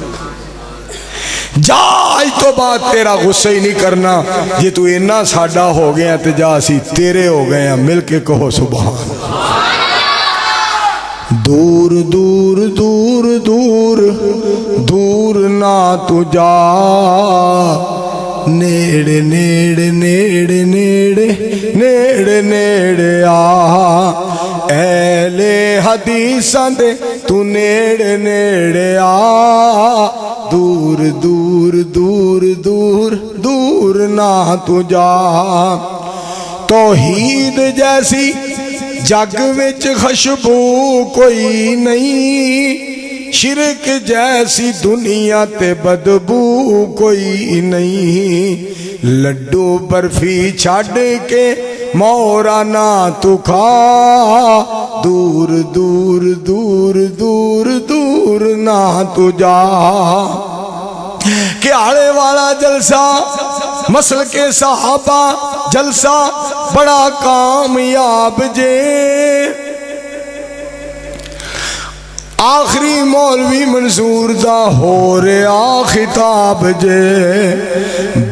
جا آج تو بعد تیرا غصہ ہی نہیں کرنا یہ تو اتنا ساڈا ہو گیا تے جا اسی تیرے ہو گئے ہیں مل کے کہو سبحان دور دور دور دور دور نہ تو جا نیڑے نیڑے نیڑے نیڑے نیڑے نیڑے آ اہل حدیثاں دے تو نیڑے نیڑے آ دور دور دور دور دور نہ تو جا توحید جیسی جگ وچ خوشبو کوئی نہیں شرک جیسی دنیا تے بدبو کوئی نہیں لڈو برفی چھڑ کے مورا نہ تو کھا دور دور دور دور دور نہ تو جا کہ آڑے والا جلسہ مسل کے صحابہ جلسہ بڑا کامیاب جے آخری مولوی منصور دا ہو رہا خطاب جے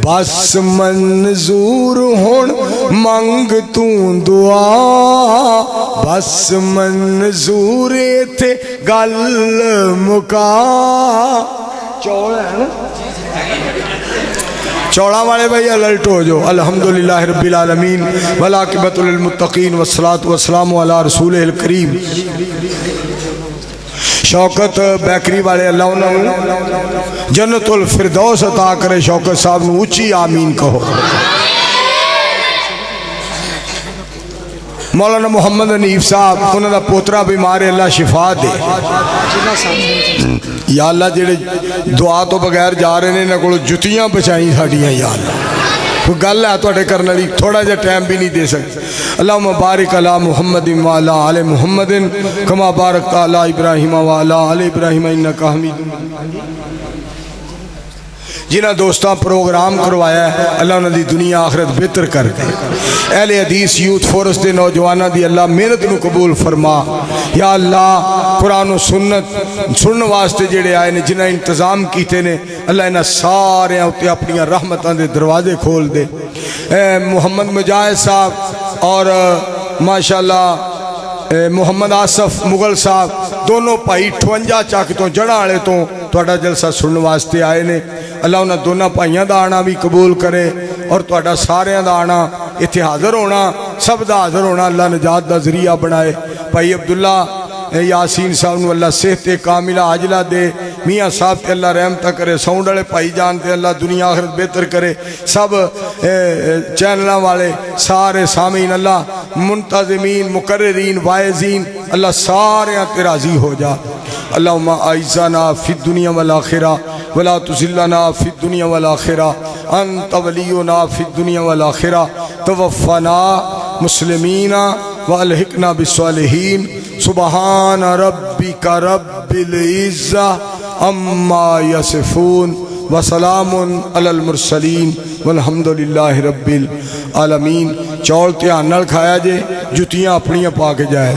بس منظور ہون منگ تو دعا بس منظور تھے گل مکا چوڑا ہے نا چوڑا والے بھائی الرٹ ہو جو الحمدللہ رب العالمین والعاقبۃ للمتقین والصلاۃ والسلام علی رسول الکریم شوکت بیکری والے اللہ انہوں جنت الفردوس عطا کرے شوکت صاحب نو اچھی آمین کہو مولانا محمد حنیف صاحب انہوں دا پوترا بیمار ہے، اللہ شفا دے یا اللہ جڑے دعا تو بغیر جا رہے ہیں انہوں کو جتیاں بچائیں ساڑیاں یا اللہ کوئی گل ہے تو اٹھے کرنا لی تھوڑا جا ٹائم بھی نہیں دے سکتے اللہم بارک علی محمد وعلا آل محمد کما بارکت علی ابراہیم وعلا آل ابراہیم انکا حمید مجید جنہ دوستاں پروگرام کروایا ہے اللہ انہوں دی دنیا آخرت بہتر کر دے اہل حدیث یوتھ فورس دے نوجوانہ دی اللہ محنت نو قبول فرما یا اللہ قرآن و سنت سنن واسطے جڑے آئے نے جنہ انتظام کیتے نے اللہ انہاں سارے ہوتے اپنی رحمتاں دے دروازے کھول دے محمد مجاہد صاحب اور ماشاءاللہ محمد آصف مغل صاحب دونوں بھائی 58 چاک تو جڑا والے تو تہاڈا جلسہ سنن واسطے آئے نے اللہ انہاں دونوں بھائیاں دا آنا بھی قبول کرے اور تہاڈا ساریاں دا آنا اتنے حاضر ہونا سب دا حاضر ہونا اللہ نجات دا ذریعہ بنائے بھائی عبداللہ یاسین صاحب نو اللہ صحت کاملہ عاجلہ دے میاں صاحب تے اللہ رحمتہ کرے ساؤنڈ والے بھائی جان تے اللہ دنیا آخرت بہتر کرے سب چینلاں والے سارے سامعین اللہ منتظمین مقررین وائزین اللہ سارے تے راضی ہو جا اللہم اعزنا فی الدنیا والآخرہ ولا تذلنا فی الدنیا والآخرہ انت ولینا فی الدنیا والآخرہ توفنا مسلمین والحقنا بالصالحین سبحان ربک رب العزہ اما یصفون وسلام علی المرسلین والحمدللہ رب العالمین چول تیان نال کھایا جے جتیاں اپنیاں پا کے جائے